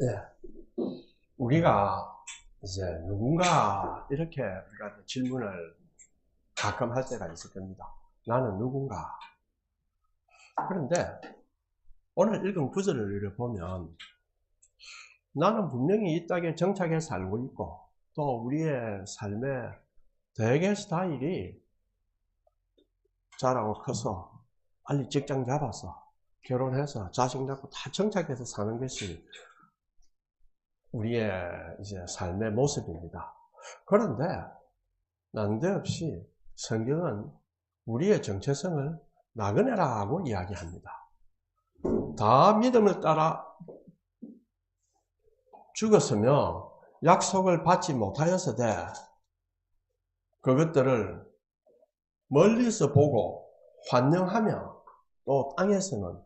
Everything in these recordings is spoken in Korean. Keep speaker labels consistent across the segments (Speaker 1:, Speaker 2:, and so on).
Speaker 1: 예, 우리가 이제 누군가 이렇게 우리가 질문을 가끔 할 때가 있을 겁니다. 나는 누군가. 그런데 오늘 읽은 구절을 보면 나는 분명히 이 땅에 정착해 살고 있고 또 우리의 삶의 대개 스타일이 자라고 커서 빨리 직장 잡아서 결혼해서 자식 낳고 다 정착해서 사는 것이 우리의 이제 삶의 모습입니다. 그런데 난데없이 성경은 우리의 정체성을 나그네라고 이야기합니다. 다 믿음을 따라 죽었으며 약속을 받지 못하였으되 그것들을 멀리서 보고 환영하며 또 땅에서는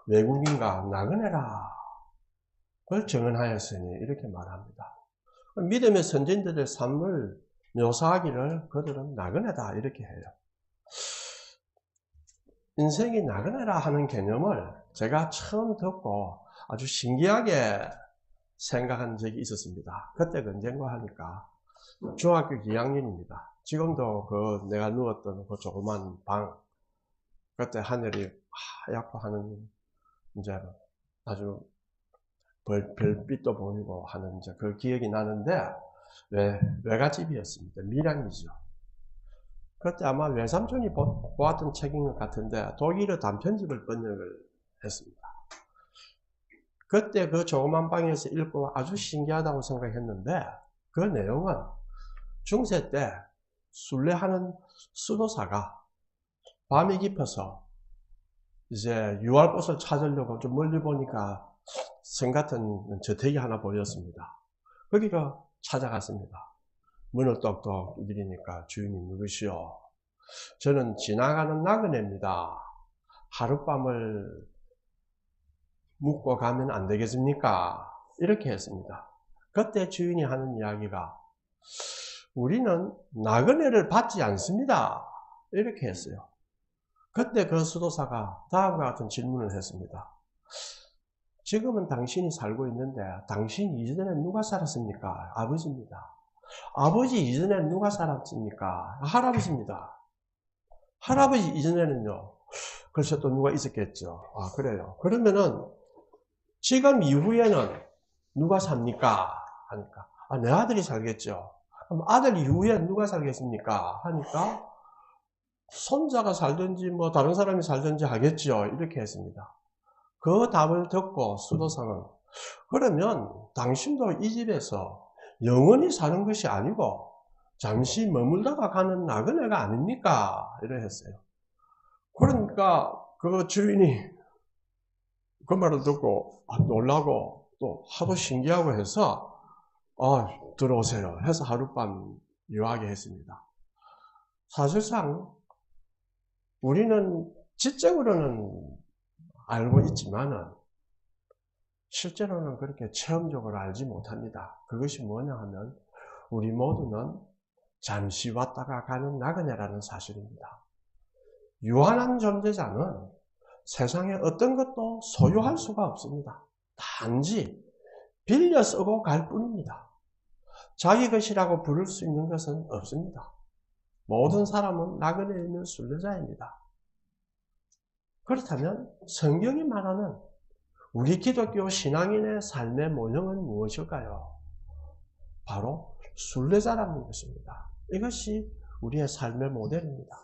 Speaker 1: 외국인과 나그네라 그걸 정언하였으니 이렇게 말합니다. 믿음의 선진들의 삶을 묘사하기를 그들은 나그네다 이렇게 해요. 인생이 나그네라 하는 개념을 제가 처음 듣고 아주 신기하게 생각한 적이 있었습니다. 그때가 언젠가 하니까 중학교 2학년입니다. 지금도 그 내가 누웠던 그 조그만 방 그때 하늘이 하얗고 하는 이제 아주 별빛도 보이고 하는 이제 그 기억이 나는데 외갓집이었습니다. 밀양이죠. 그때 아마 외삼촌이 보았던 책인 것 같은데 독일어 단편집을 번역을 했습니다. 그때 그 조그만 방에서 읽고 아주 신기하다고 생각했는데 그 내용은 중세 때 순례하는 수도사가 밤이 깊어서 이제 유할꽃을 찾으려고 좀 멀리 보니까 성 같은 저택이 하나 보였습니다. 거기가 찾아갔습니다. 문을 똑똑 두드리니까 주인이 누구시오? 저는 지나가는 나그네입니다. 하룻밤을 묵고 가면 안 되겠습니까? 이렇게 했습니다. 그때 주인이 하는 이야기가 우리는 나그네를 받지 않습니다. 이렇게 했어요. 그때 그 수도사가 다음과 같은 질문을 했습니다. 지금은 당신이 살고 있는데 당신 이전에 누가 살았습니까? 아버지입니다. 아버지 이전에 누가 살았습니까? 할아버지입니다. 할아버지 이전에는요. 글쎄 또 누가 있었겠죠. 아 그래요. 그러면은 지금 이후에는 누가 삽니까? 하니까 내 아들이 살겠죠. 그럼 아들 이후에 누가 살겠습니까? 하니까 손자가 살든지 뭐 다른 사람이 살든지 하겠죠. 이렇게 했습니다. 그 답을 듣고 수도사는 그러면 당신도 이 집에서 영원히 사는 것이 아니고 잠시 머물다가 가는 나그네가 아닙니까? 이래 했어요. 그러니까 그 주인이 그 말을 듣고 놀라고 또 하도 신기하고 해서 들어오세요 해서 하룻밤 유하게 했습니다. 사실상 우리는 지적으로는 알고 있지만은 실제로는 그렇게 체험적으로 알지 못합니다. 그것이 뭐냐 하면 우리 모두는 잠시 왔다가 가는 나그네라는 사실입니다. 유한한 존재자는 세상에 어떤 것도 소유할 수가 없습니다. 단지 빌려 쓰고 갈 뿐입니다. 자기 것이라고 부를 수 있는 것은 없습니다. 모든 사람은 나그네에 있는 순례자입니다. 그렇다면 성경이 말하는 우리 기독교 신앙인의 삶의 모형은 무엇일까요? 바로 순례자라는 것입니다. 이것이 우리의 삶의 모델입니다.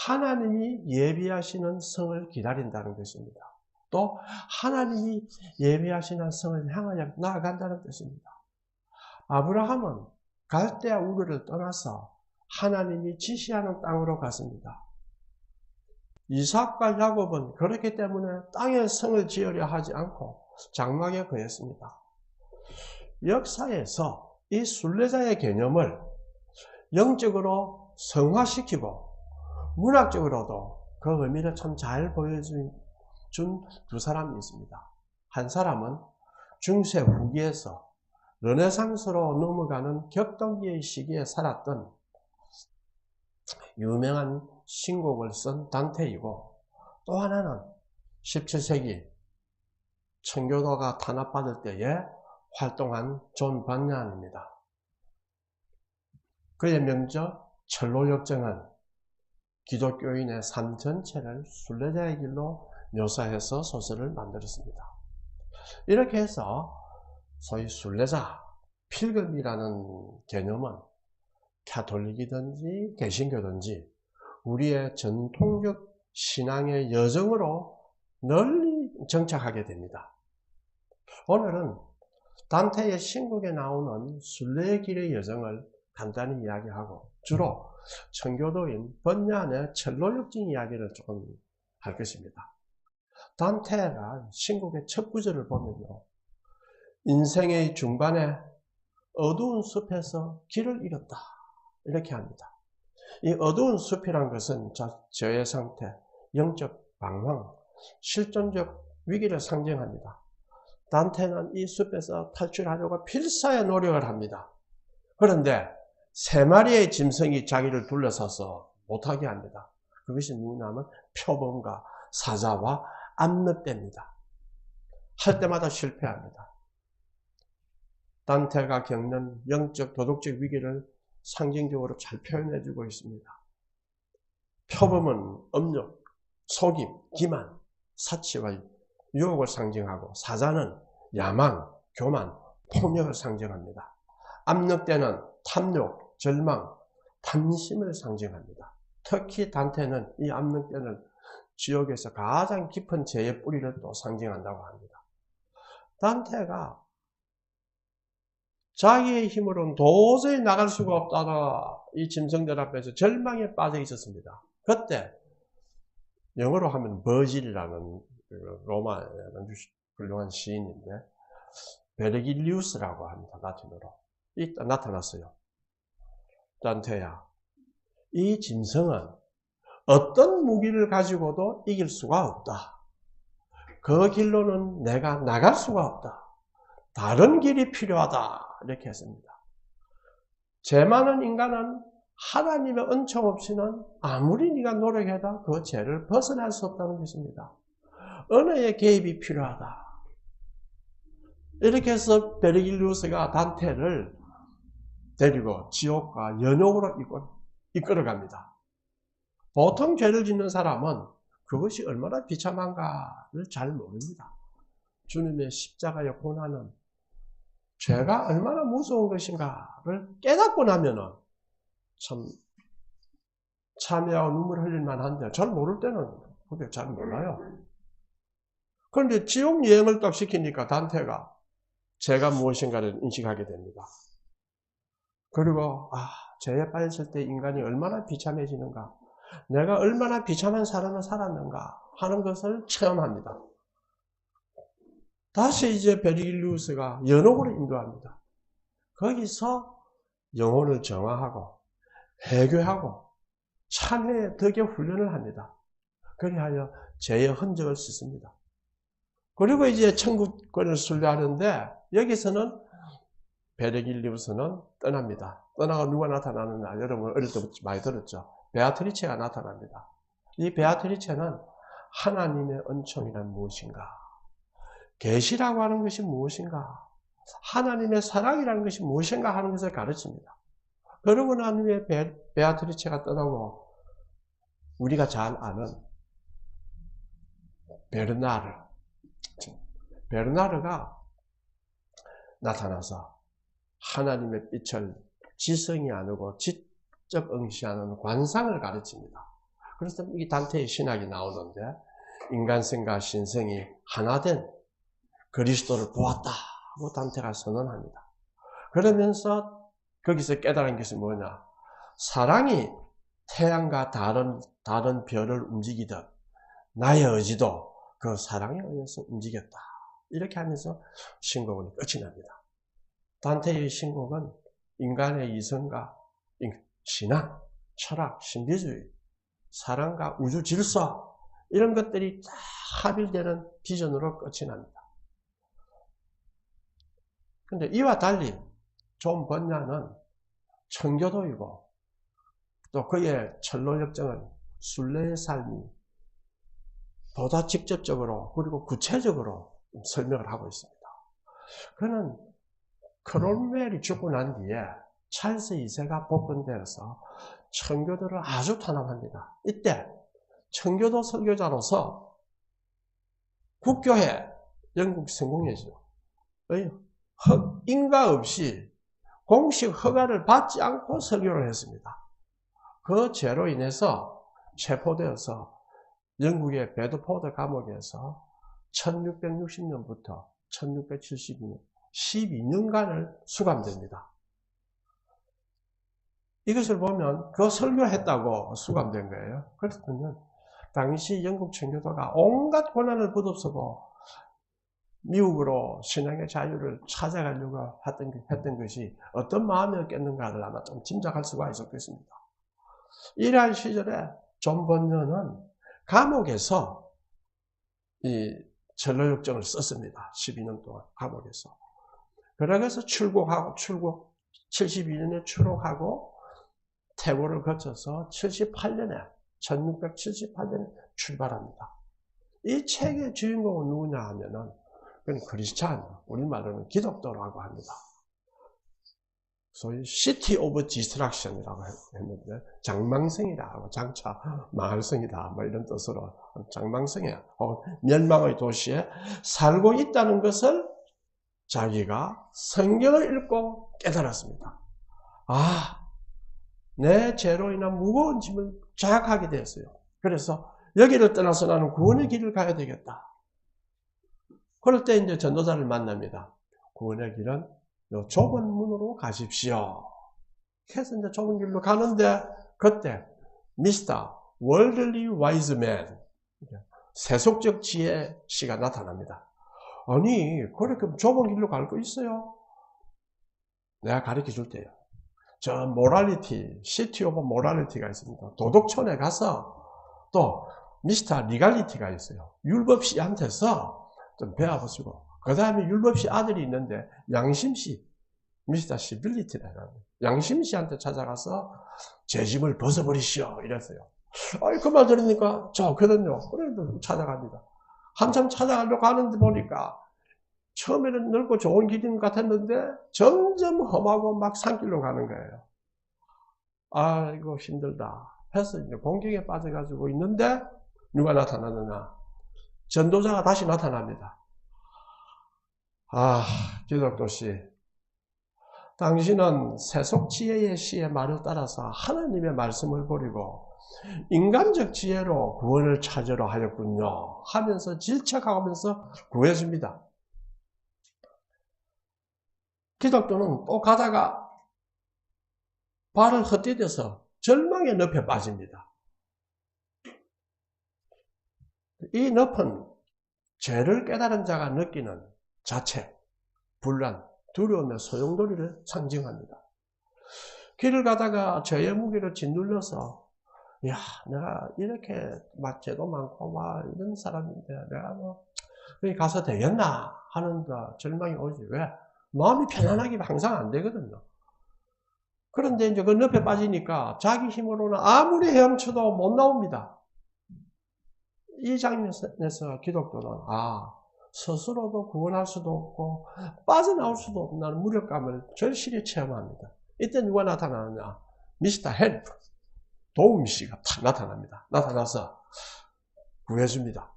Speaker 1: 하나님이 예비하시는 성을 기다린다는 것입니다. 또 하나님이 예비하시는 성을 향하여 나아간다는 뜻입니다. 아브라함은 갈대아 우르를 떠나서 하나님이 지시하는 땅으로 갔습니다. 이삭과 야곱은 그렇기 때문에 땅에 성을 지으려 하지 않고 장막에 거했습니다. 역사에서 이 순례자의 개념을 영적으로 성화시키고 문학적으로도 그 의미를 참 잘 보여준 두 사람이 있습니다. 한 사람은 중세 후기에서 르네상스로 넘어가는 격동기의 시기에 살았던 유명한 신곡을 쓴 단테이고 또 하나는 17세기 청교도가 탄압받을 때에 활동한 존 번얀입니다. 그의 명작 철로역정은 기독교인의 삶 전체를 순례자의 길로 묘사해서 소설을 만들었습니다. 이렇게 해서 소위 순례자, 필금이라는 개념은 가톨릭이든지 개신교든지 우리의 전통적 신앙의 여정으로 널리 정착하게 됩니다. 오늘은 단테의 신곡에 나오는 순례의 길의 여정을 간단히 이야기하고 주로 청교도인 번얀의 철로역정 이야기를 조금 할 것입니다. 단테가 신곡의 첫 구절을 보면요, 인생의 중반에 어두운 숲에서 길을 잃었다 이렇게 합니다. 이 어두운 숲이란 것은 저의 상태, 영적 방황, 실존적 위기를 상징합니다. 단테는 이 숲에서 탈출하려고 필사의 노력을 합니다. 그런데 세 마리의 짐승이 자기를 둘러서서 못하게 합니다. 그것이 누구냐면 표범과 사자와 암늑대입니다. 할 때마다 실패합니다. 단테가 겪는 영적 도덕적 위기를 상징적으로 잘 표현해주고 있습니다. 표범은 음욕, 속임, 기만, 사치와 유혹을 상징하고 사자는 야망, 교만, 폭력을 상징합니다. 암늑대는 탐욕, 절망, 탐심을 상징합니다. 특히 단테는 이 암늑대는 지옥에서 가장 깊은 죄의 뿌리를 또 상징한다고 합니다. 단테가 자기의 힘으로는 도저히 나갈 수가 없다가 이 짐승들 앞에서 절망에 빠져 있었습니다. 그때 영어로 하면 버질이라는 로마의 훌륭한 시인인데 베르길리우스라고 합니다. 라틴어로. 나타났어요. 단테야, 이 짐승은 어떤 무기를 가지고도 이길 수가 없다. 그 길로는 내가 나갈 수가 없다. 다른 길이 필요하다. 이렇게 했습니다. 죄 많은 인간은 하나님의 은총 없이는 아무리 네가 노력해도 그 죄를 벗어날 수 없다는 것입니다. 은혜의 개입이 필요하다. 이렇게 해서 베르길리우스가 단테를 데리고 지옥과 연옥으로 이끌어갑니다. 보통 죄를 짓는 사람은 그것이 얼마나 비참한가를 잘 모릅니다. 주님의 십자가의 고난은 죄가 얼마나 무서운 것인가를 깨닫고 나면은 참 참회하고 눈물 흘릴 만한데 잘 모를 때는 그게 잘 몰라요. 그런데 지옥 여행을 딱 시키니까 단테가 죄가 무엇인가를 인식하게 됩니다. 그리고 죄에 빠졌을 때 인간이 얼마나 비참해지는가, 내가 얼마나 비참한 삶을 살았는가 하는 것을 체험합니다. 다시 이제 베르길리우스가 연옥으로 인도합니다. 거기서 영혼을 정화하고 회개하고 참회의 덕의 훈련을 합니다. 그리하여 죄의 흔적을 씻습니다. 그리고 이제 천국권을 순례하는데 여기서는 베르길리우스는 떠납니다. 떠나가 누가 나타나느냐, 여러분 어릴 때부터 많이 들었죠. 베아트리체가 나타납니다. 이 베아트리체는 하나님의 은총이란 무엇인가, 계시라고 하는 것이 무엇인가, 하나님의 사랑이라는 것이 무엇인가 하는 것을 가르칩니다. 그러고 난 후에 베아트리체가 떠나고 우리가 잘 아는 베르나르가 나타나서 하나님의 빛을 지성이 아니고 지적 응시하는 관상을 가르칩니다. 그래서 이 단테의 신학이 나오는데 인간성과 신성이 하나된 그리스도를 보았다고 단테가 선언합니다. 그러면서 거기서 깨달은 것이 뭐냐, 사랑이 태양과 다른 별을 움직이듯 나의 의지도 그 사랑에 의해서 움직였다. 이렇게 하면서 신곡은 끝이 납니다. 단테의 신곡은 인간의 이성과 신앙, 철학, 신비주의, 사랑과 우주 질서 이런 것들이 다 합일되는 비전으로 끝이 납니다. 그런데 이와 달리 존 번얀은 청교도이고 또 그의 철로역정은 순례의 삶이 보다 직접적으로 그리고 구체적으로 설명을 하고 있습니다. 그는 크롬웰이 죽고 난 뒤에 찰스 2세가 복권되어서 청교도를 아주 탄압합니다. 이때 청교도 설교자로서 국교회 영국 성공회죠. 인가 없이 공식 허가를 받지 않고 설교를 했습니다. 그 죄로 인해서 체포되어서 영국의 베드포드 감옥에서 1660년부터 1672년 12년간을 수감됩니다. 이것을 보면 그 설교했다고 수감된 거예요. 그렇다면 당시 영국 청교도가 온갖 고난을 부릅쓰고 미국으로 신앙의 자유를 찾아가려고 했던 것이 어떤 마음이었겠는가를 아마 좀 짐작할 수가 있었겠습니다. 이러한 시절에 존 번연은 감옥에서 이 전로역정을 썼습니다. 12년 동안 감옥에서. 그러고서 72년에 출국하고 태고를 거쳐서 1678년에 출발합니다. 이 책의 주인공은 누구냐 하면은 그건 크리스찬, 우리말로는 기독교라고 합니다. 소위 City of Destruction이라고 했는데 장망성이다, 장차 마을성이다, 뭐 이런 뜻으로 장망성이야, 멸망의 도시에 살고 있다는 것을 자기가 성경을 읽고 깨달았습니다. 내 죄로 인한 무거운 짐을 자각하게 되었어요. 그래서 여기를 떠나서 나는 구원의 길을 가야 되겠다. 그럴 때 이제 전도자를 만납니다. 구원의 길은 요 좁은 문으로 가십시오. 그래서 이제 좁은 길로 가는데 그때 미스터 월들리 와이즈맨, 세속적 지혜 씨가 나타납니다. 아니, 그렇게 좁은 길로 갈 거 있어요? 내가 가르쳐 줄 때요. 저 모랄리티, 시티 오브 모랄리티가 있습니다. 도덕촌에 가서 또 미스터 리갈리티가 있어요. 율법씨한테서 좀 배워보시고, 그 다음에 율법씨 아들이 있는데 양심씨, 미스터 시빌리티라는 양심씨한테 찾아가서 제 짐을 벗어버리시오 이랬어요. 그 말 들으니까 좋거든요. 그래도 찾아갑니다. 한참 찾아가려고 하는데 보니까 처음에는 넓고 좋은 길인 것 같았는데 점점 험하고 막 산길로 가는 거예요. 이거 힘들다 해서 이제 공경에 빠져가지고 있는데 누가 나타나느냐? 전도자가 다시 나타납니다. 기독교씨, 당신은 세속 지혜의 씨의 말을 따라서 하나님의 말씀을 버리고 인간적 지혜로 구원을 찾으러 하였군요 하면서 질책하면서 구해줍니다. 기독교는 또 가다가 발을 헛디뎌서 절망의 늪에 빠집니다. 이 늪은 죄를 깨달은 자가 느끼는 자책, 불안, 두려움의 소용돌이를 상징합니다. 길을 가다가 죄의 무게를 짓눌러서 내가 이렇게 막 죄도 많고 막 이런 사람인데 내가 거기 가서 되겠나 하는 절망이 오지. 왜? 마음이 편안하게 항상 안 되거든요. 그런데 이제 그 늪에 빠지니까 자기 힘으로는 아무리 헤엄쳐도 못 나옵니다. 이 장면에서 기독교는 스스로도 구원할 수도 없고 빠져나올 수도 없는 무력감을 절실히 체험합니다. 이때 누가 나타나느냐? 미스터 헬프, 도움씨가 탁 나타납니다. 나타나서 구해줍니다.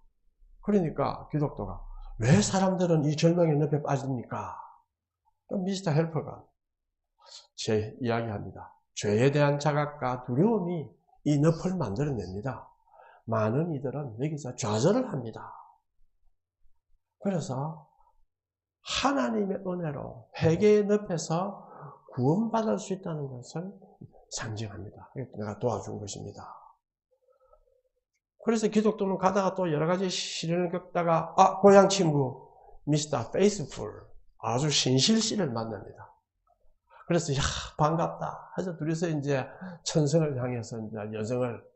Speaker 1: 그러니까 기독교가 왜 사람들은 이 절망의 늪에 빠집니까? 미스터 헬퍼가 이야기합니다. 죄에 대한 자각과 두려움이 이 늪을 만들어냅니다. 많은 이들은 여기서 좌절을 합니다. 그래서 하나님의 은혜로 회개의 늪에서 구원받을 수 있다는 것을 상징합니다. 내가 도와준 것입니다. 그래서 기독교는 가다가 또 여러 가지 시련을 겪다가 고향 친구 미스터 페이스풀, 아주 신실씨를 만납니다. 그래서 반갑다 해서 둘이서 이제 천성을 향해서 이제 여정을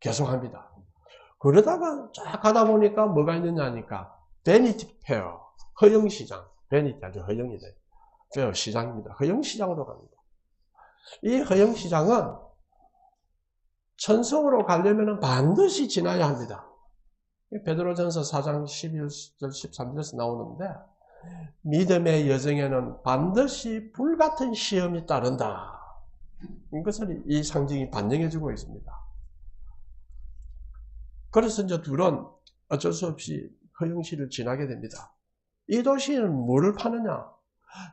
Speaker 1: 계속합니다. 그러다가 쫙 가다 보니까 뭐가 있느냐 하니까 베니티 페어, 허영시장, 베니티 아주 허영이다. 페어 시장입니다. 허영시장으로 갑니다. 이 허영시장은 천성으로 가려면 반드시 지나야 합니다. 베드로전서 4장 11절 13절에서 나오는데 믿음의 여정에는 반드시 불같은 시험이 따른다. 이것을 이 상징이 반영해주고 있습니다. 그래서 이제 둘은 어쩔 수 없이 허영시를 지나게 됩니다. 이 도시는 뭐를 파느냐?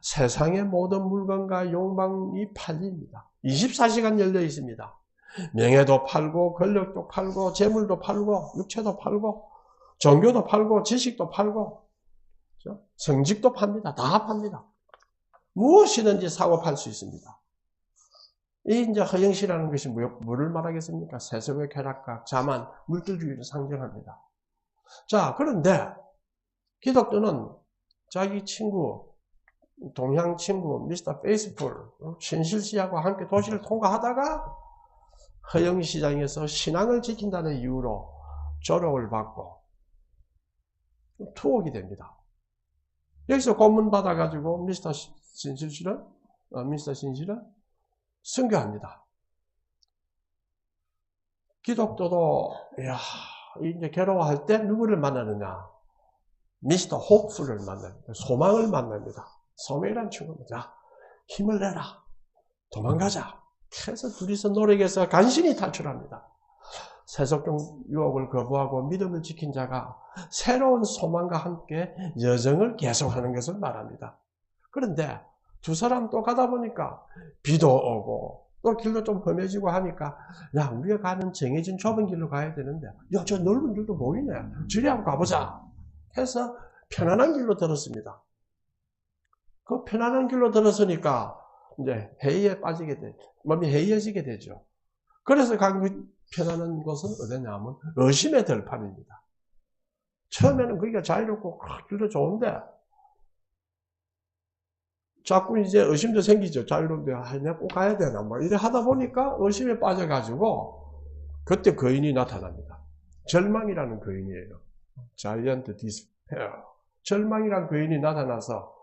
Speaker 1: 세상의 모든 물건과 욕망이 팔립니다. 24시간 열려 있습니다. 명예도 팔고 권력도 팔고 재물도 팔고 육체도 팔고 종교도 팔고 지식도 팔고 성직도 팝니다. 다 팝니다. 무엇이든지 사고 팔 수 있습니다. 이 이제 허영시라는 것이 뭐를 말하겠습니까? 세속의 쾌락과 자만, 물질주의를 상징합니다. 자, 그런데 기독교는 자기 친구, 동양 친구, 미스터 페이스풀, 신실씨하고 함께 도시를 통과하다가 허영시장에서 신앙을 지킨다는 이유로 조롱을 받고 투옥이 됩니다. 여기서 고문 받아가지고 미스터 신실은 순교합니다. 기독교도 이제 괴로워할 때 누구를 만나느냐? 미스터 호프를 만납니다. 소망을 만납니다. 소망이란 친구입니다. 힘을 내라. 도망가자. 그래서 둘이서 노력해서 간신히 탈출합니다. 세속적 유혹을 거부하고 믿음을 지킨 자가 새로운 소망과 함께 여정을 계속하는 것을 말합니다. 그런데 두 사람 또 가다 보니까 비도 오고 또 길도 좀 험해지고 하니까 야, 우리가 가는 정해진 좁은 길로 가야 되는데 야, 저 넓은 길도 보이네. 저리 한번 가보자. 해서 편안한 길로 들었습니다. 그 편안한 길로 들었으니까 이제 회의에 빠지게 돼. 몸이 해이해지게 되죠. 그래서 그 편안한 곳은 어디냐면 의심의 들판입니다. 처음에는 거기가 자유롭고 길도 좋은데 자꾸 이제 의심도 생기죠. 자유롭게 내가 꼭 가야 되나 뭐 이래 하다 보니까 의심에 빠져가지고 그때 거인이 나타납니다. 절망이라는 거인이에요. 자이언트 디스페어. 절망이라는 거인이 나타나서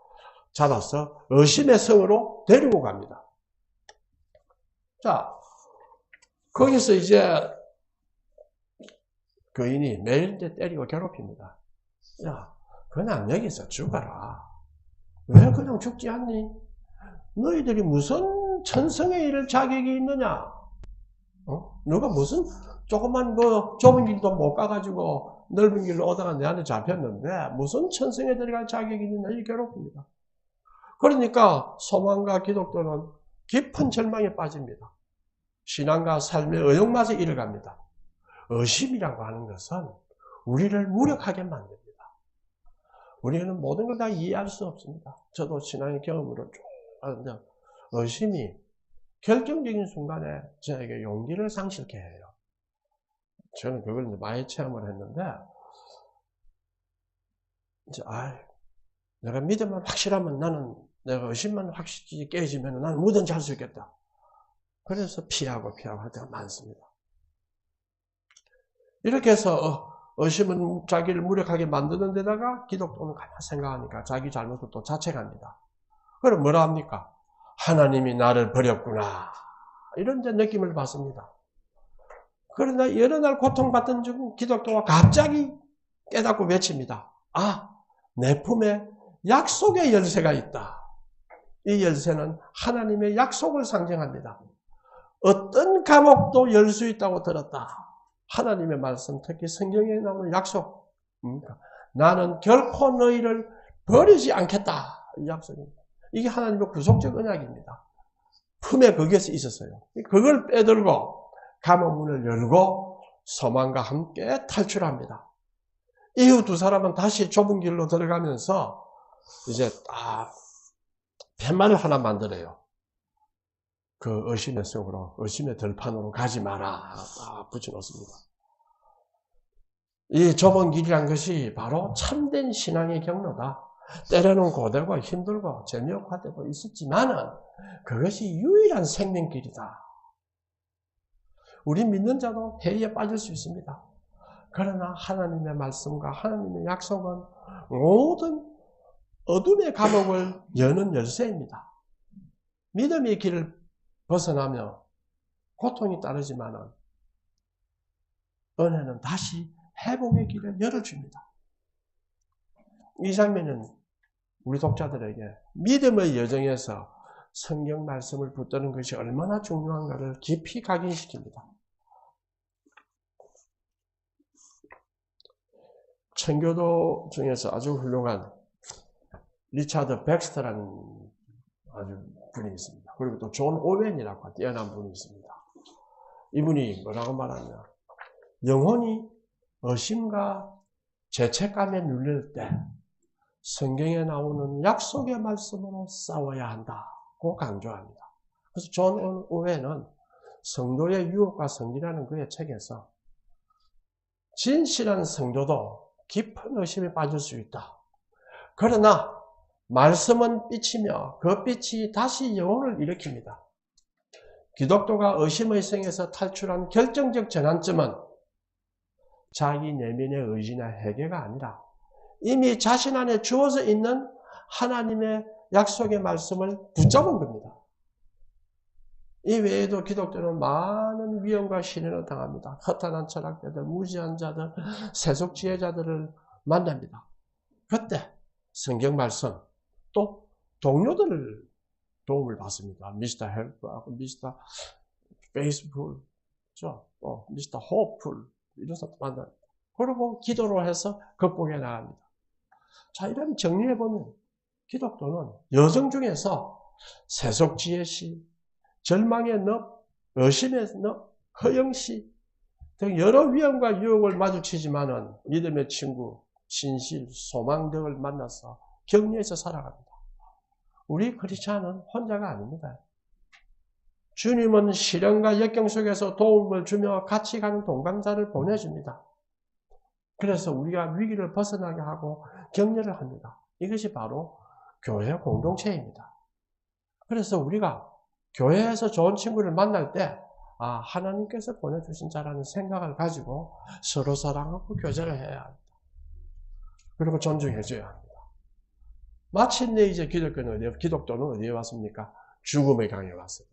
Speaker 1: 잡아서 의심의 성으로 데리고 갑니다. 자, 거기서 이제 거인이 매일 때리고 괴롭힙니다. 야, 그냥 여기서 죽어라. 왜 그냥 죽지 않니? 너희들이 무슨 천성에 이를 자격이 있느냐? 너가 무슨 조그만 그 좁은 길도 못 가가지고 넓은 길로 오다가 내한테 잡혔는데 무슨 천성에 들어갈 자격이 있느냐? 이 괴롭힙니다. 그러니까 소망과 기독교는 깊은 절망에 빠집니다. 신앙과 삶의 의욕맛에 이르갑니다. 의심이라고 하는 것은 우리를 무력하게 만듭니다. 우리는 모든 걸 다 이해할 수 없습니다. 저도 신앙의 경험으로 쭉 하는데 의심이 결정적인 순간에 저에게 용기를 상실케 해요. 저는 그걸 많이 체험을 했는데 이제 내가 믿음만 확실하면 나는 내가 의심만 확실히 깨지면 나는 뭐든지 할 수 있겠다. 그래서 피하고 할 때가 많습니다. 이렇게 해서 의심은 자기를 무력하게 만드는 데다가 기독교는 가만히 생각하니까 자기 잘못을 또 자책합니다. 그럼 뭐라 합니까? 하나님이 나를 버렸구나. 이런 이제 느낌을 받습니다. 그러나 여러 날 고통받던 중 기독교가 갑자기 깨닫고 외칩니다. 내 품에 약속의 열쇠가 있다. 이 열쇠는 하나님의 약속을 상징합니다. 어떤 감옥도 열 수 있다고 들었다. 하나님의 말씀, 특히 성경에 나오는 약속. 나는 결코 너희를 버리지 않겠다. 이 약속입니다. 이게 하나님의 구속적 언약입니다. 품에 거기에서 있었어요. 그걸 빼들고 감옥 문을 열고 소망과 함께 탈출합니다. 이후 두 사람은 다시 좁은 길로 들어가면서 이제 팻말을 하나 만들어요. 그 의심의 속으로, 의심의 들판으로 가지 마라. 붙여놓습니다. 이 좁은 길이란 것이 바로 참된 신앙의 경로다. 때로는 고되고 힘들고 재미없고 할 때도 있었지만은 그것이 유일한 생명길이다. 우리 믿는 자도 해이에 빠질 수 있습니다. 그러나 하나님의 말씀과 하나님의 약속은 모든 어둠의 감옥을 여는 열쇠입니다. 믿음의 길을 벗어나며 고통이 따르지만은 은혜는 다시 회복의 길을 열어줍니다. 이 장면은 우리 독자들에게 믿음의 여정에서 성경 말씀을 붙드는 것이 얼마나 중요한가를 깊이 각인시킵니다. 청교도 중에서 아주 훌륭한 리차드 백스터라는 아주 분이 있습니다. 그리고 또 존 오웬이라고 뛰어난 분이 있습니다. 이분이 뭐라고 말하냐. 영혼이 의심과 죄책감에 눌릴 때 성경에 나오는 약속의 말씀으로 싸워야 한다고 강조합니다. 그래서 존 오웬은 성도의 유혹과 성기라는 그의 책에서 진실한 성도도 깊은 의심에 빠질 수 있다. 그러나 말씀은 빛이며 그 빛이 다시 영혼을 일으킵니다. 기독교가 의심의 성에서 탈출한 결정적 전환점은 자기 내면의 의지나 회개가 아니라 이미 자신 안에 주어져 있는 하나님의 약속의 말씀을 붙잡은 겁니다. 이 외에도 기독교는 많은 위험과 시련을 당합니다. 허탄한 철학자들, 무지한 자들, 세속 지혜자들을 만납니다. 그때 성경 말씀, 또 동료들을 도움을 받습니다. 미스터 헬프하고 미스터 페이스풀, 미스터 호프풀 이런 사람 만납니다. 그리고 기도로 해서 극복해 나갑니다. 자, 이런 정리해보면 기독교는 여정 중에서 세속 지혜시, 절망의 늪, 의심의 늪, 허영시 등 여러 위험과 유혹을 마주치지만은 믿음의 친구, 진실, 소망 등을 만나서 격려해서 살아갑니다. 우리 크리스찬은 혼자가 아닙니다. 주님은 시련과 역경 속에서 도움을 주며 같이 가는 동반자를 보내줍니다. 그래서 우리가 위기를 벗어나게 하고 격려를 합니다. 이것이 바로 교회 공동체입니다. 그래서 우리가 교회에서 좋은 친구를 만날 때 하나님께서 보내주신 자라는 생각을 가지고 서로 사랑하고 교제를 해야 합니다. 그리고 존중해줘야 합니다. 마침내 이제 기독교는 어디에 왔습니까? 죽음의 강에 왔습니다.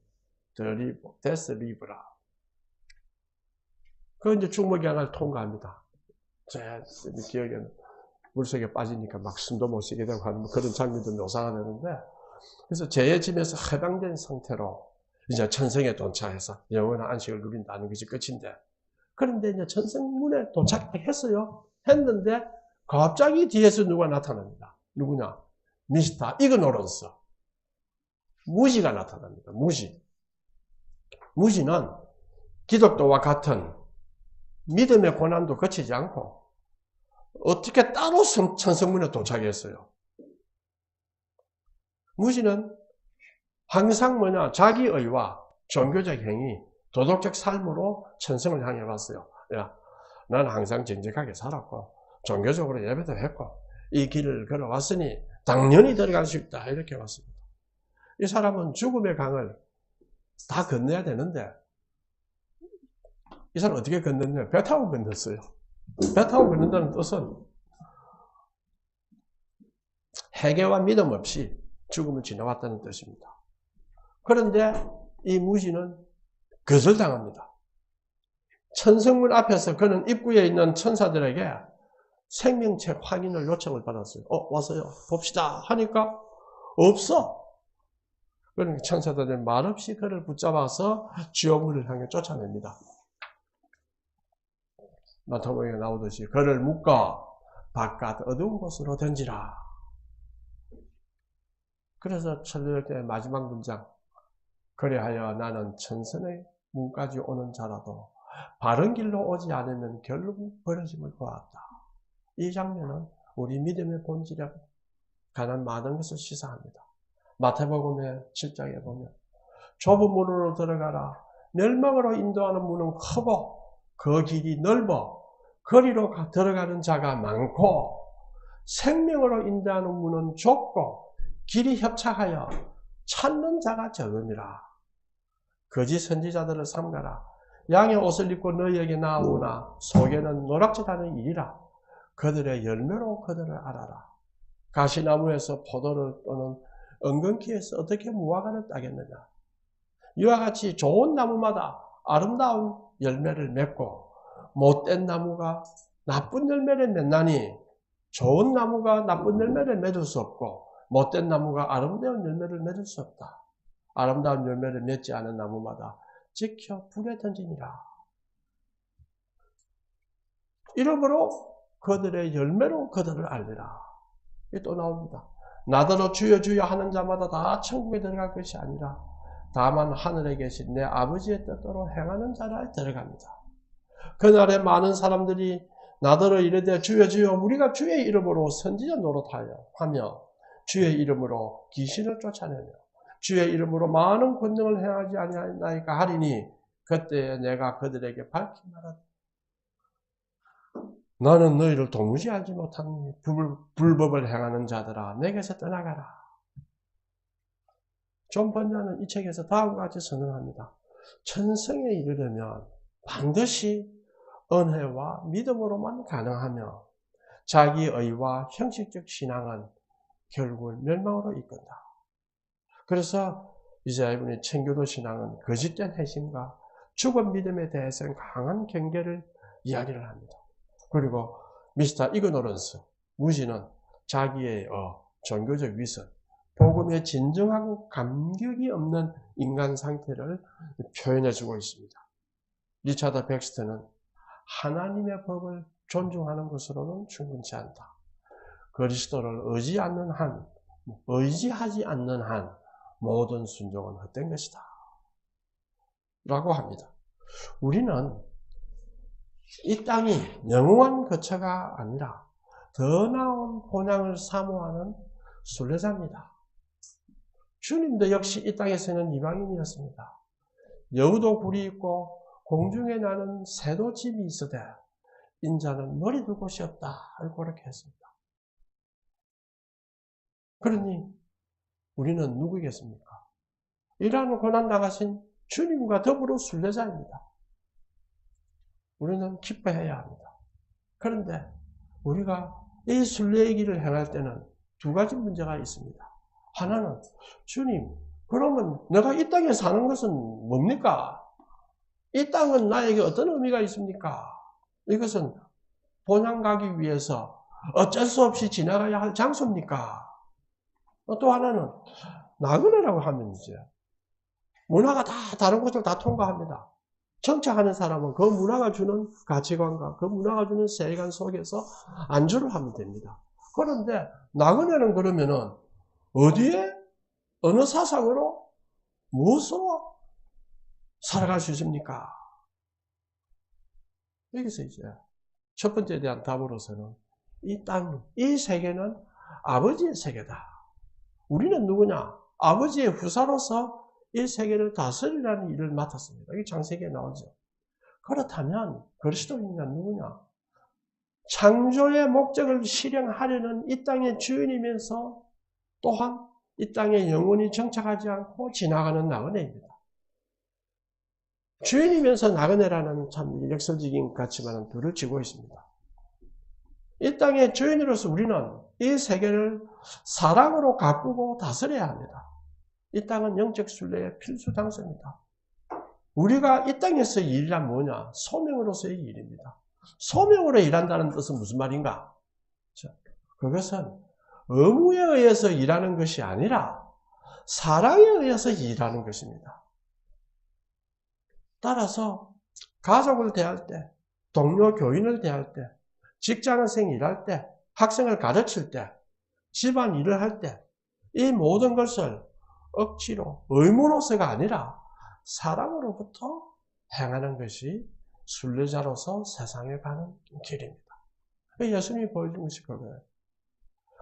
Speaker 1: 데스 리브라. 그 이제 죽음의 강을 통과합니다. 제 기억에는 물속에 빠지니까 막 숨도 못 쉬게 되고 하는 그런 장면도 묘사가 되는데, 그래서 죄의 짐에서 해방된 상태로 이제 천성에 도착해서 영원한 안식을 누린다는 것이 끝인데, 그런데 이제 천성문에 도착했어요. 했는데 갑자기 뒤에서 누가 나타납니다. 누구냐? 미스터 이그노런스. 무지가 나타납니다. 무지는 기독교와 같은 믿음의 고난도 거치지 않고 어떻게 따로 천성문에 도착했어요. 무지는 항상 자기의와 종교적 행위, 도덕적 삶으로 천성을 향해 왔어요. 나는 항상 정직하게 살았고 종교적으로 예배도 했고 이 길을 걸어왔으니 당연히 들어갈 수 있다 이렇게 왔습니다. 이 사람은 죽음의 강을 다 건너야 되는데 이 사람 어떻게 건넜냐? 배 타고 건넜어요. 배 타고 건넌다는 뜻은 회개와 믿음 없이 죽음을 지나왔다는 뜻입니다. 그런데 이 무지는 거절당합니다. 천성문 앞에서 그는 입구에 있는 천사들에게 생명체 확인을 요청을 받았어요. 와서요 봅시다 하니까 없어. 그러니까 천사들은 말없이 그를 붙잡아서 지옥문을 향해 쫓아냅니다. 마태복음에 나오듯이 그를 묶어 바깥 어두운 곳으로 던지라. 그래서 천주교의 마지막 문장, 그리하여 나는 천선의 문까지 오는 자라도 바른 길로 오지 않으면 결국 버려짐을 보았다. 이 장면은 우리 믿음의 본질에 관한 많은 것을 시사합니다. 마태복음의 7장에 보면 좁은 문으로 들어가라. 멸망으로 인도하는 문은 크고 그 길이 넓어 거리로 들어가는 자가 많고 생명으로 인도하는 문은 좁고 길이 협착하여 찾는 자가 적음이라. 거짓 선지자들을 삼가라. 양의 옷을 입고 너희에게 나오나 속에는 노략질하는 일이라. 그들의 열매로 그들을 알아라. 가시나무에서 포도를 또는 엉겅퀴에서 어떻게 무화과를 따겠느냐. 이와 같이 좋은 나무마다 아름다운 열매를 맺고 못된 나무가 나쁜 열매를 맺나니 좋은 나무가 나쁜 열매를 맺을 수 없고 못된 나무가 아름다운 열매를 맺을 수 없다. 아름다운 열매를 맺지 않은 나무마다 지켜 불에 던지니라. 이러므로 그들의 열매로 그들을 알리라. 이게 또 나옵니다. 나더러 주여 주여 하는 자마다 다 천국에 들어갈 것이 아니라 다만 하늘에 계신 내 아버지의 뜻대로 행하는 자라 들어갑니다. 그날에 많은 사람들이 나더러 이르되 주여 주여 우리가 주의 이름으로 선지자 노릇하며 주의 이름으로 귀신을 쫓아내며 주의 이름으로 많은 권능을 행하지 아니하나이까 하리니 그때에 내가 그들에게 밝히 말하되 나는 너희를 도무지 알지 못하니 불법을 행하는 자들아 내게서 떠나가라. 존 번자는 이 책에서 다음과 같이 선언합니다. 천성에 이르려면 반드시 은혜와 믿음으로만 가능하며 자기 의와 형식적 신앙은 결국은 멸망으로 이끈다. 그래서 이사야분의 청교도 신앙은 거짓된 회심과 죽은 믿음에 대해서는 강한 경계를 이야기를 합니다. 그리고 미스터 이그노런스, 무지는 자기의 종교적 위선, 복음에 진정하고 감격이 없는 인간 상태를 표현해주고 있습니다. 리차드 백스터는 하나님의 법을 존중하는 것으로는 충분치 않다. 그리스도를 의지하지 않는 한 모든 순종은 헛된 것이다. 라고 합니다. 우리는 이 땅이 영원한 거처가 아니라 더 나은 본향을 사모하는 순례자입니다. 주님도 역시 이 땅에서는 이방인이었습니다. 여우도 굴이 있고 공중에 나는 새도 집이 있으되 인자는 머리 둘 곳이 없다. 그렇게 했습니다. 그러니 우리는 누구겠습니까? 이러한 고난 당하신 주님과 더불어 순례자입니다. 우리는 기뻐해야 합니다. 그런데 우리가 이 순례의 길을 행할 때는 두 가지 문제가 있습니다. 하나는 주님, 그러면 내가 이 땅에 사는 것은 뭡니까? 이 땅은 나에게 어떤 의미가 있습니까? 이것은 본향 가기 위해서 어쩔 수 없이 지나가야 할 장소입니까? 또 하나는 나그네라고 하면 이제 문화가 다 다른 것을 다 통과합니다. 정착하는 사람은 그 문화가 주는 가치관과 그 문화가 주는 세계관 속에서 안주를 하면 됩니다. 그런데 나그네는 그러면은 어디에 어느 사상으로 무엇으로 살아갈 수 있습니까? 여기서 이제 첫 번째에 대한 답으로서는 이 땅, 이 세계는 아버지의 세계다. 우리는 누구냐? 아버지의 후사로서 이 세계를 다스리라는 일을 맡았습니다. 이게 창세기에 나오죠. 그렇다면 그리스도인은 누구냐? 창조의 목적을 실행하려는 이 땅의 주인이면서 또한 이 땅에 영원히 정착하지 않고 지나가는 나그네입니다. 주인이면서 나그네라는 참 역설적인 가치만은 둘을 쥐고 있습니다. 이 땅의 주인으로서 우리는 이 세계를 사랑으로 가꾸고 다스려야 합니다. 이 땅은 영적 순례의 필수 장소입니다. 우리가 이 땅에서 일이란 뭐냐? 소명으로서의 일입니다. 소명으로 일한다는 뜻은 무슨 말인가? 그것은 의무에 의해서 일하는 것이 아니라 사랑에 의해서 일하는 것입니다. 따라서 가족을 대할 때, 동료 교인을 대할 때, 직장생 일할 때, 학생을 가르칠 때, 집안 일을 할 때, 이 모든 것을 억지로 의무로서가 아니라 사랑으로부터 행하는 것이 순례자로서 세상에 가는 길입니다. 예수님이 보여준 것이 그거예요.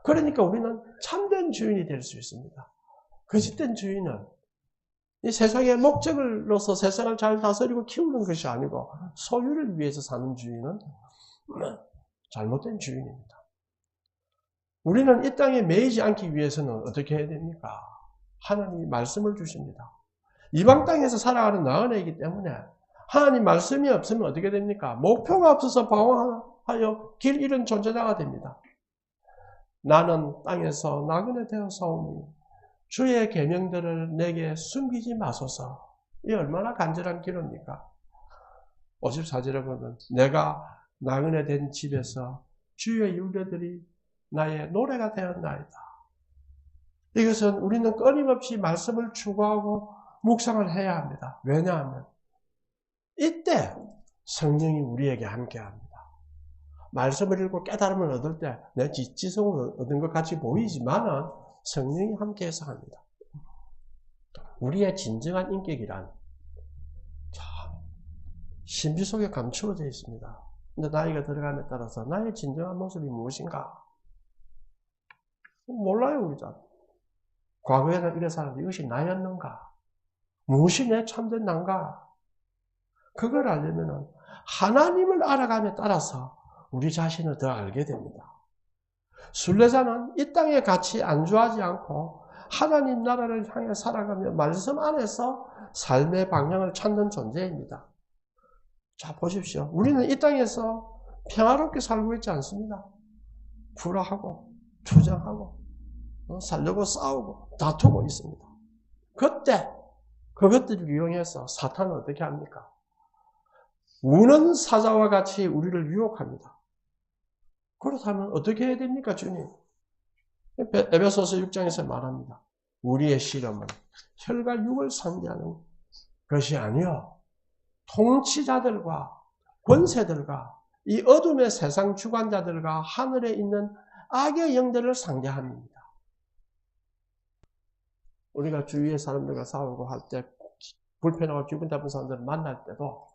Speaker 1: 그러니까 우리는 참된 주인이 될 수 있습니다. 거짓된 주인은 이 세상의 목적으로서 세상을 잘 다스리고 키우는 것이 아니고 소유를 위해서 사는 주인은 잘못된 주인입니다. 우리는 이 땅에 매이지 않기 위해서는 어떻게 해야 됩니까? 하나님이 말씀을 주십니다. 이방 땅에서 살아가는 나그네이기 때문에 하나님 말씀이 없으면 어떻게 됩니까? 목표가 없어서 방황하여 길 잃은 존재자가 됩니다. 나는 땅에서 나그네 되어서 오니 주의 계명들을 내게 숨기지 마소서. 이 얼마나 간절한 기도입니까? 54절에 보면 내가 나그네 된 집에서 주의 율례들이 나의 노래가 되었나이다. 이것은 우리는 끊임없이 말씀을 추구하고 묵상을 해야 합니다. 왜냐하면 이때 성령이 우리에게 함께합니다. 말씀을 읽고 깨달음을 얻을 때 내 지성을 얻은 것 같이 보이지만은 성령이 함께해서 합니다. 우리의 진정한 인격이란 신비 속에 감추어져 있습니다. 근데 나이가 들어감에 따라서 나의 진정한 모습이 무엇인가? 몰라요, 우리 잘. 과거에는 이래 살았는데 이것이 나였는가? 무엇이 내 참된 난가? 그걸 알려면 하나님을 알아감에 따라서 우리 자신을 더 알게 됩니다. 순례자는 이 땅에 같이 안주하지 않고 하나님 나라를 향해 살아가며 말씀 안에서 삶의 방향을 찾는 존재입니다. 자, 보십시오. 우리는 이 땅에서 평화롭게 살고 있지 않습니다. 불화하고 투정하고 살려고 싸우고 다투고 있습니다. 그때 그것들을 이용해서 사탄은 어떻게 합니까? 우는 사자와 같이 우리를 유혹합니다. 그렇다면 어떻게 해야 됩니까, 주님? 에베소서 6장에서 말합니다. 우리의 시험은 혈과 육을 상대하는 것이 아니요 통치자들과 권세들과 이 어둠의 세상 주관자들과 하늘에 있는 악의 영들을 상대합니다. 우리가 주위의 사람들과 싸우고 할 때 불편하고 기분 나쁜 사람들을 만날 때도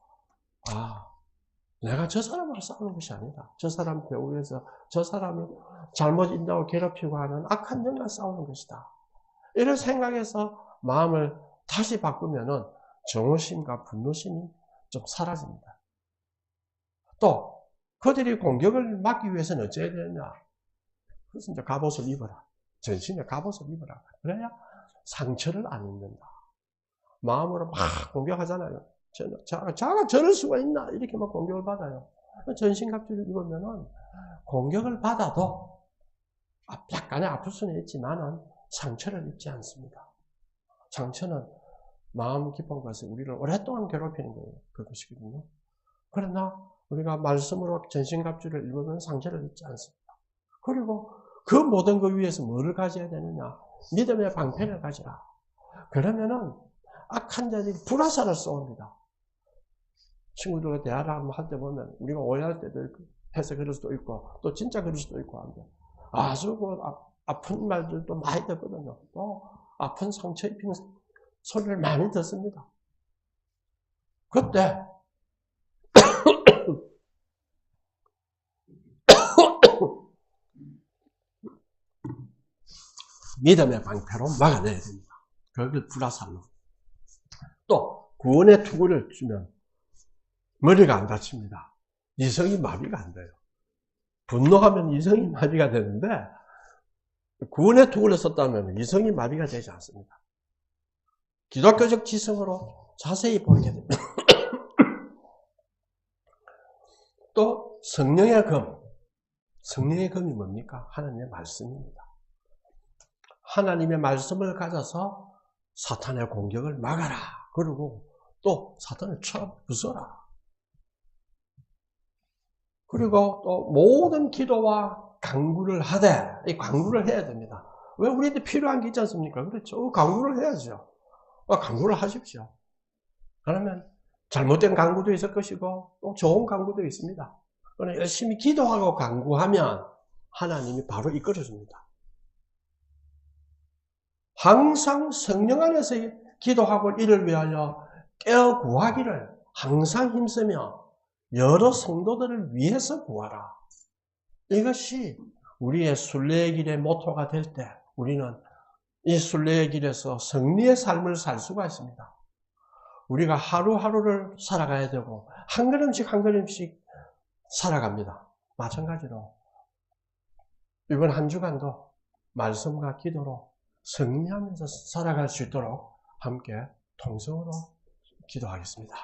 Speaker 1: 내가 저 사람하고 싸우는 것이 아니다. 저 사람 배후에서 저 사람을 잘못 인다고 괴롭히고 하는 악한 영과 싸우는 것이다. 이런 생각에서 마음을 다시 바꾸면은 정오심과 분노심이 좀 사라집니다. 또 그들이 공격을 막기 위해서는 어찌해야 되느냐? 그래서 이제 갑옷을 입어라. 전신에 갑옷을 입어라. 그래야 상처를 안 입는다. 마음으로 막 공격하잖아요. 자가 저럴 수가 있나? 이렇게 막 공격을 받아요. 전신갑주를 입으면은 공격을 받아도 약간의 아플 수는 있지만은 상처를 입지 않습니다. 상처는 마음 깊은 것을 우리를 오랫동안 괴롭히는 거예요. 그것이거든요. 그러나 우리가 말씀으로 전신갑주를 입으면 상처를 입지 않습니다. 그리고 그 모든 것 위에서 뭐를 가져야 되느냐? 믿음의 방패를 가지라. 그러면은 악한 자들이 불화살을 쏘옵니다. 친구들과 대화를 한번 할 때 보면 우리가 오해할 때도 있고 해서 그럴 수도 있고 또 진짜 그럴 수도 있고 한데 아주 아픈 말들도 많이 듣거든요. 또 아픈 상처 입힌 소리를 많이 듣습니다. 그때 믿음의 방패로 막아내야 됩니다. 그걸 불화살로. 또 구원의 투구를 주면 머리가 안 다칩니다. 이성이 마비가 안 돼요. 분노하면 이성이 마비가 되는데 구원의 투구를 썼다면 이성이 마비가 되지 않습니다. 기독교적 지성으로 자세히 보게 됩니다. 또 성령의 검. 성령의 검이 뭡니까? 하나님의 말씀입니다. 하나님의 말씀을 가져서 사탄의 공격을 막아라. 그리고 또 사탄을 쳐 부숴라. 그리고 또 모든 기도와 간구를 하되, 이 간구를 해야 됩니다. 왜 우리한테 필요한 게 있지 않습니까? 그렇죠. 간구를 해야죠. 간구를 하십시오. 그러면 잘못된 간구도 있을 것이고 또 좋은 간구도 있습니다. 그러나 열심히 기도하고 간구하면 하나님이 바로 이끌어줍니다. 항상 성령 안에서 기도하고 이를 위하여 깨어 구하기를 항상 힘쓰며 여러 성도들을 위해서 구하라. 이것이 우리의 순례의 길의 모토가 될 때 우리는 이 순례의 길에서 승리의 삶을 살 수가 있습니다. 우리가 하루하루를 살아가야 되고 한 걸음씩 한 걸음씩 살아갑니다. 마찬가지로 이번 한 주간도 말씀과 기도로 승리하면서 살아갈 수 있도록 함께 통성으로 기도하겠습니다.